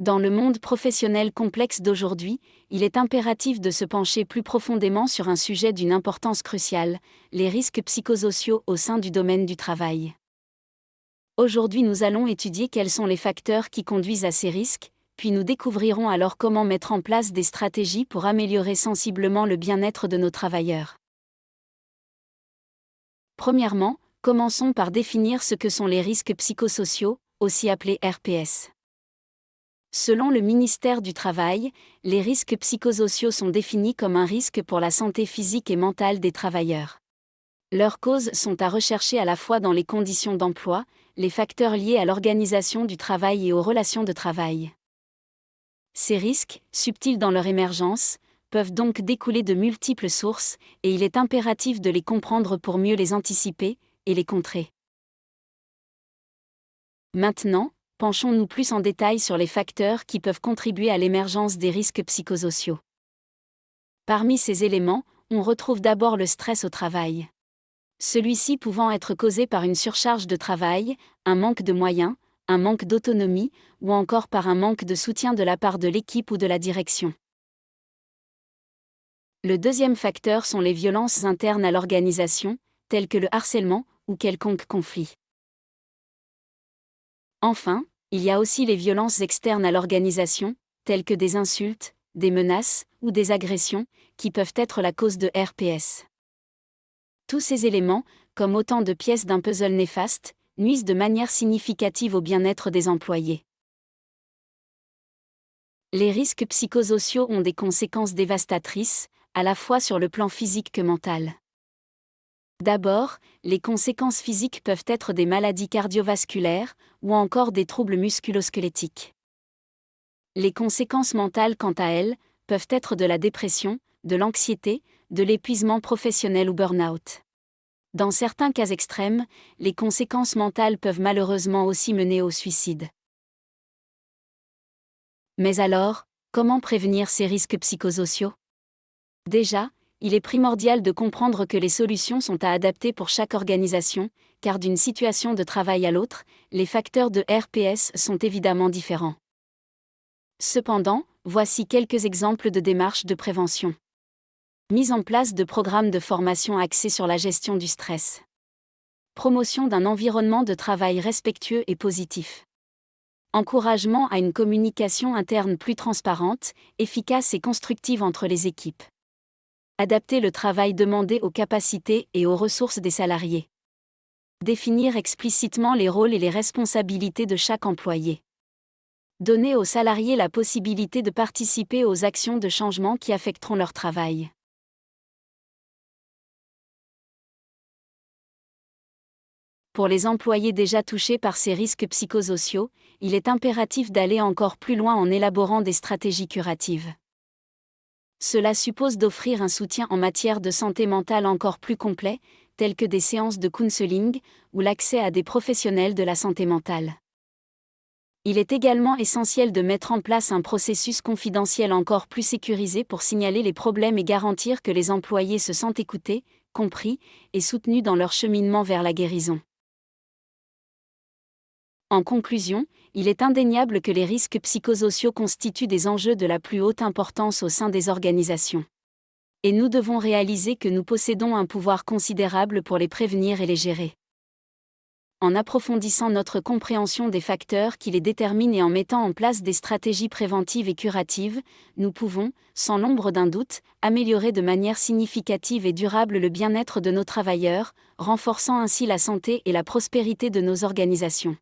Dans le monde professionnel complexe d'aujourd'hui, il est impératif de se pencher plus profondément sur un sujet d'une importance cruciale, les risques psychosociaux au sein du domaine du travail. Aujourd'hui, nous allons étudier quels sont les facteurs qui conduisent à ces risques, puis nous découvrirons alors comment mettre en place des stratégies pour améliorer sensiblement le bien-être de nos travailleurs. Premièrement, commençons par définir ce que sont les risques psychosociaux, aussi appelés RPS. Selon le ministère du Travail, les risques psychosociaux sont définis comme un risque pour la santé physique et mentale des travailleurs. Leurs causes sont à rechercher à la fois dans les conditions d'emploi, les facteurs liés à l'organisation du travail et aux relations de travail. Ces risques, subtils dans leur émergence, peuvent donc découler de multiples sources, et il est impératif de les comprendre pour mieux les anticiper et les contrer. Maintenant, penchons-nous plus en détail sur les facteurs qui peuvent contribuer à l'émergence des risques psychosociaux. Parmi ces éléments, on retrouve d'abord le stress au travail. Celui-ci pouvant être causé par une surcharge de travail, un manque de moyens, un manque d'autonomie, ou encore par un manque de soutien de la part de l'équipe ou de la direction. Le deuxième facteur sont les violences internes à l'organisation, telles que le harcèlement ou quelconque conflit. Enfin, il y a aussi les violences externes à l'organisation, telles que des insultes, des menaces ou des agressions, qui peuvent être la cause de RPS. Tous ces éléments, comme autant de pièces d'un puzzle néfaste, nuisent de manière significative au bien-être des employés. Les risques psychosociaux ont des conséquences dévastatrices, à la fois sur le plan physique que mental. D'abord, les conséquences physiques peuvent être des maladies cardiovasculaires, ou encore des troubles musculo-squelettiques. Les conséquences mentales, quant à elles, peuvent être de la dépression, de l'anxiété, de l'épuisement professionnel ou burn-out. Dans certains cas extrêmes, les conséquences mentales peuvent malheureusement aussi mener au suicide. Mais alors, comment prévenir ces risques psychosociaux ? Déjà, il est primordial de comprendre que les solutions sont à adapter pour chaque organisation, car d'une situation de travail à l'autre, les facteurs de RPS sont évidemment différents. Cependant, voici quelques exemples de démarches de prévention. Mise en place de programmes de formation axés sur la gestion du stress. Promotion d'un environnement de travail respectueux et positif. Encouragement à une communication interne plus transparente, efficace et constructive entre les équipes. Adapter le travail demandé aux capacités et aux ressources des salariés. Définir explicitement les rôles et les responsabilités de chaque employé. Donner aux salariés la possibilité de participer aux actions de changement qui affecteront leur travail. Pour les employés déjà touchés par ces risques psychosociaux, il est impératif d'aller encore plus loin en élaborant des stratégies curatives. Cela suppose d'offrir un soutien en matière de santé mentale encore plus complet, tels que des séances de counseling, ou l'accès à des professionnels de la santé mentale. Il est également essentiel de mettre en place un processus confidentiel encore plus sécurisé pour signaler les problèmes et garantir que les employés se sentent écoutés, compris, et soutenus dans leur cheminement vers la guérison. En conclusion, il est indéniable que les risques psychosociaux constituent des enjeux de la plus haute importance au sein des organisations. Et nous devons réaliser que nous possédons un pouvoir considérable pour les prévenir et les gérer. En approfondissant notre compréhension des facteurs qui les déterminent et en mettant en place des stratégies préventives et curatives, nous pouvons, sans l'ombre d'un doute, améliorer de manière significative et durable le bien-être de nos travailleurs, renforçant ainsi la santé et la prospérité de nos organisations.